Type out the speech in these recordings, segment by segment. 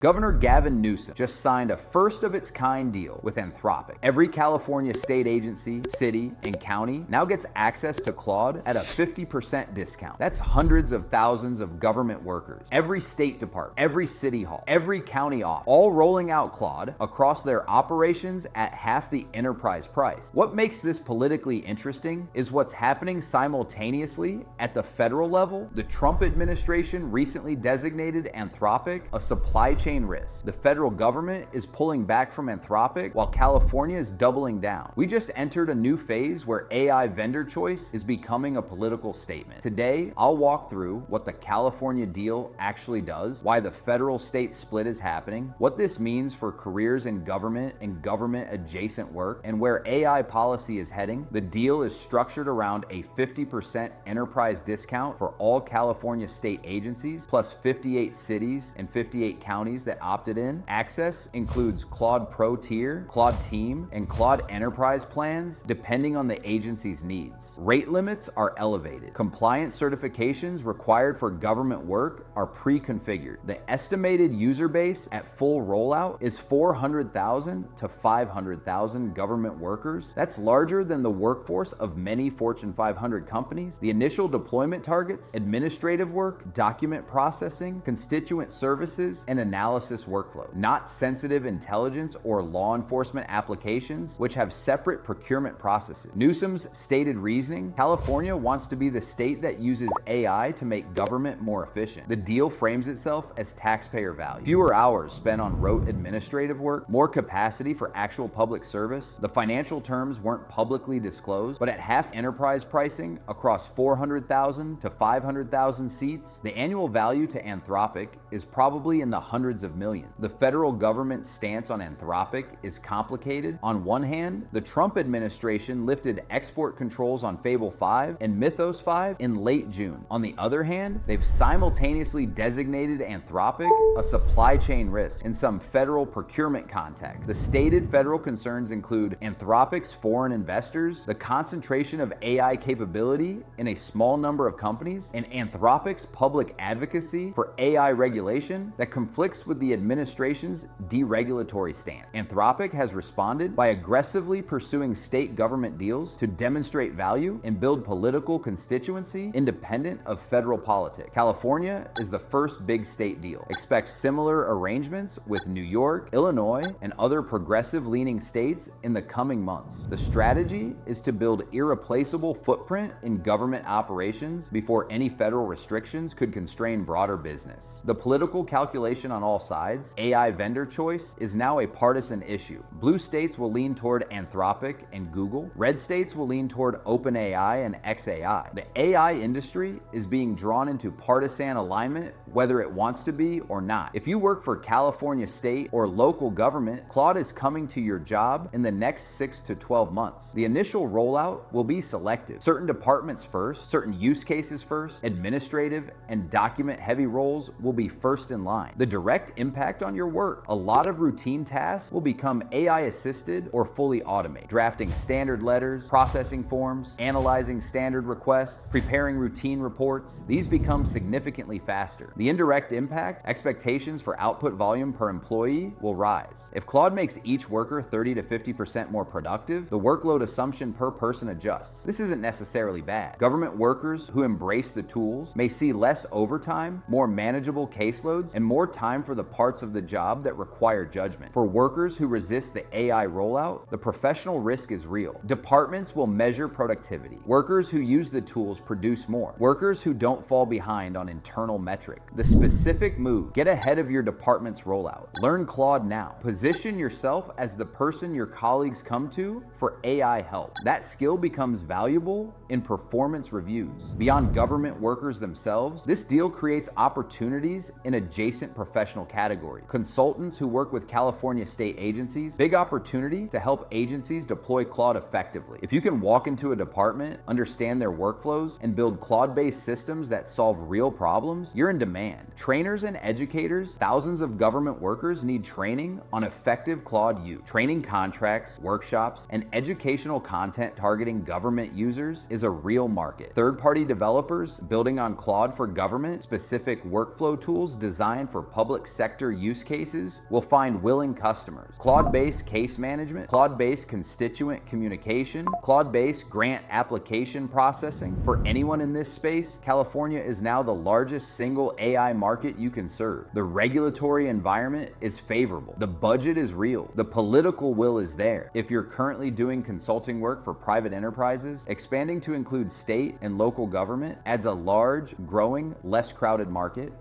Governor Gavin Newsom just signed a first-of-its-kind deal with Anthropic. Every California state agency, city, and county now gets access to Claude at a 50% discount. That's hundreds of thousands of government workers, every state department, every city hall, every county office, all rolling out Claude across their operations at half the enterprise price. What makes this politically interesting is what's happening simultaneously at the federal level. The Trump administration recently designated Anthropic a supply chain risk. The federal government is pulling back from Anthropic while California is doubling down. We just entered a new phase where AI vendor choice is becoming a political statement. Today, I'll walk through what the California deal actually does, why the federal-state split is happening, what this means for careers in government and government-adjacent work, and where AI policy is heading. The deal is structured around a 50% enterprise discount for all California state agencies, plus 58 cities and 58 counties that opted in. Access includes Claude Pro Tier, Claude Team, and Claude Enterprise plans, depending on the agency's needs. Rate limits are elevated. Compliance certifications required for government work are pre-configured. The estimated user base at full rollout is 400,000 to 500,000 government workers. That's larger than the workforce of many Fortune 500 companies. The initial deployment targets: administrative work, document processing, constituent services, and analysis workflow, not sensitive intelligence or law enforcement applications, which have separate procurement processes. Newsom's stated reasoning: California wants to be the state that uses AI to make government more efficient. The deal frames itself as taxpayer value. Fewer hours spent on rote administrative work, more capacity for actual public service. The financial terms weren't publicly disclosed, but at half enterprise pricing across 400,000 to 500,000 seats, the annual value to Anthropic is probably in the hundreds of millions. The federal government's stance on Anthropic is complicated. On one hand, the Trump administration lifted export controls on Fable 5 and Mythos 5 in late June. On the other hand, they've simultaneously designated Anthropic a supply chain risk in some federal procurement context. The stated federal concerns include Anthropic's foreign investors, the concentration of AI capability in a small number of companies, and Anthropic's public advocacy for AI regulation that conflicts with the administration's deregulatory stance. Anthropic has responded by aggressively pursuing state government deals to demonstrate value and build political constituency independent of federal politics. California is the first big state deal. Expect similar arrangements with New York, Illinois, and other progressive-leaning states in the coming months. The strategy is to build irreplaceable footprint in government operations before any federal restrictions could constrain broader business. The political calculation on all sides, AI vendor choice, is now a partisan issue. Blue states will lean toward Anthropic and Google. Red states will lean toward OpenAI and xAI. The AI industry is being drawn into partisan alignment whether it wants to be or not. If you work for California state or local government, Claude is coming to your job in the next 6 to 12 months. The initial rollout will be selective. Certain departments first, certain use cases first, administrative and document-heavy roles will be first in line. The direct impact on your work: a lot of routine tasks will become AI-assisted or fully automated. Drafting standard letters, processing forms, analyzing standard requests, preparing routine reports, these become significantly faster. The indirect impact: expectations for output volume per employee will rise. If Claude makes each worker 30 to 50% more productive, the workload assumption per person adjusts. This isn't necessarily bad. Government workers who embrace the tools may see less overtime, more manageable caseloads, and more time for the parts of the job that require judgment. For workers who resist the AI rollout, the professional risk is real. Departments will measure productivity. Workers who use the tools produce more. Workers who don't fall behind on internal metric. The specific move: get ahead of your department's rollout. Learn Claude now. Position yourself as the person your colleagues come to for AI help. That skill becomes valuable in performance reviews. Beyond government workers themselves, this deal creates opportunities in adjacent professional categories. Consultants who work with California state agencies: big opportunity to help agencies deploy Claude effectively. If you can walk into a department, understand their workflows, and build Claude-based systems that solve real problems, you're in demand. Trainers and educators: thousands of government workers need training on effective Claude use. Training contracts, workshops, and educational content targeting government users is a real market. Third-party developers building on Claude for government-specific workflow tools designed for public sector use cases will find willing customers. Claude-based case management, Claude-based constituent communication, Claude-based grant application processing. For anyone in this space, California is now the largest single AI market you can serve. The regulatory environment is favorable. The budget is real. The political will is there. If you're currently doing consulting work for private enterprises, expanding to include state and local government adds a large, growing, less crowded market.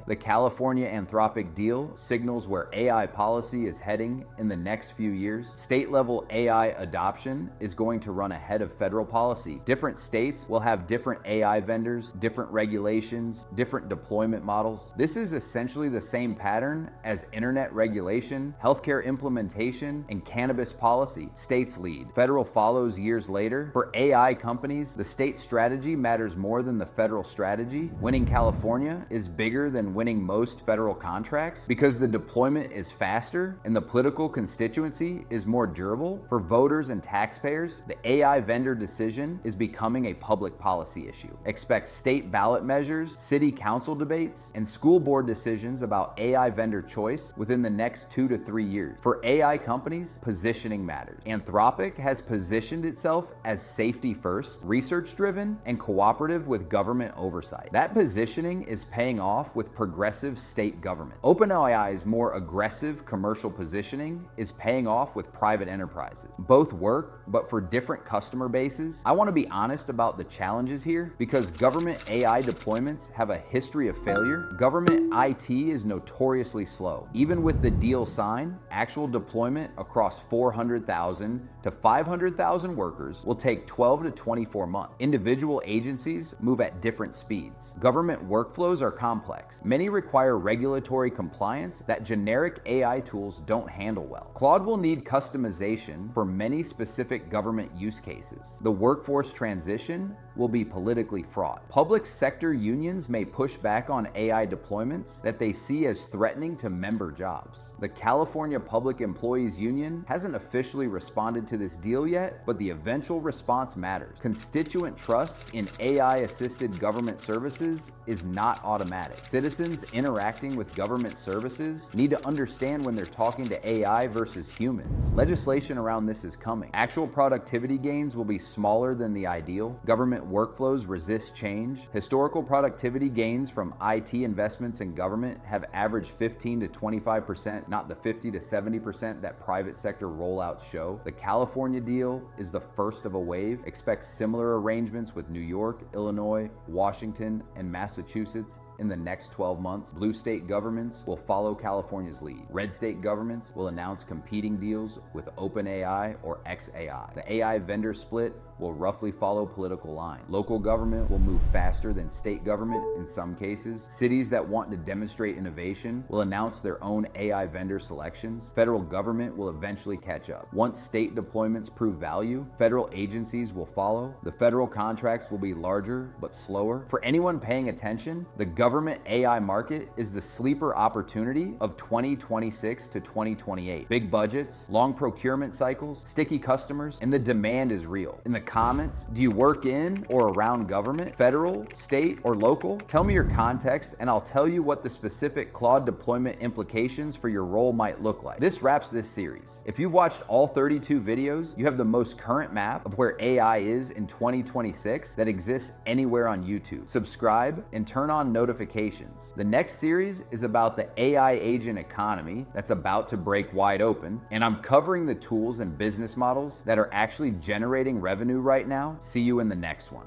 The California-Anthropic deal signals where AI policy is heading in the next few years. State-level AI adoption is going to run ahead of federal policy. Different states will have different AI vendors, different regulations, different deployment models. This is essentially the same pattern as internet regulation, healthcare implementation, and cannabis policy. States lead. Federal follows years later. For AI companies, the state strategy matters more than the federal strategy. Winning California is bigger than winning most federal contracts because the deployment is faster and the political constituency is more durable. For voters and taxpayers, the AI vendor decision is becoming a public policy issue. Expect state ballot measures, city council debates, and school board decisions about AI vendor choice within the next 2 to 3 years. For AI companies, positioning matters. Anthropic has positioned itself as safety first, research driven, and cooperative with government oversight. That positioning is paying off with progressive state government. OpenAI's more aggressive commercial positioning is paying off with private enterprises. Both work, but for different customer bases. I want to be honest about the challenges here because government AI deployments have a history of failure. Government IT is notoriously slow. Even with the deal signed, actual deployment across 400,000 to 500,000 workers will take 12 to 24 months. Individual agencies move at different speeds. Government workflows are complex. Many require regulatory compliance that generic AI tools don't handle well. Claude will need customization for many specific government use cases. The workforce transition will be politically fraught. Public sector unions may push back on AI deployments that they see as threatening to member jobs. The California Public Employees Union hasn't officially responded to this deal yet, but the eventual response matters. Constituent trust in AI-assisted government services is not automatic. Citizens interacting with government services need to understand when they're talking to AI versus humans. Legislation around this is coming. Actual productivity gains will be smaller than the ideal. Government workflows resist change. Historical productivity gains from IT investments in government have averaged 15 to 25%, not the 50 to 70% that private sector rollouts show. The California deal is the first of a wave. Expect similar arrangements with New York, Illinois, Washington, and Massachusetts in the next 12 months. Blue state governments will follow California's lead. Red state governments will announce competing deals with OpenAI or xAI. The AI vendor split will roughly follow political lines. Local government will move faster than state government in some cases. Cities that want to demonstrate innovation will announce their own AI vendor selections. Federal government will eventually catch up. Once state deployments prove value, federal agencies will follow. The federal contracts will be larger but slower. For anyone paying attention, the government AI market is the sleeper opportunity of 2026 to 2028. Big budgets, long procurement cycles, sticky customers, and the demand is real. In the comments, do you work in or around government, federal, state, or local? Tell me your context and I'll tell you what the specific Claude deployment implications for your role might look like. This wraps this series. If you've watched all 32 videos, you have the most current map of where AI is in 2026 that exists anywhere on YouTube. Subscribe and turn on notifications. The next series is about the AI agent economy that's about to break wide open, and I'm covering the tools and business models that are actually generating revenue right now. See you in the next one.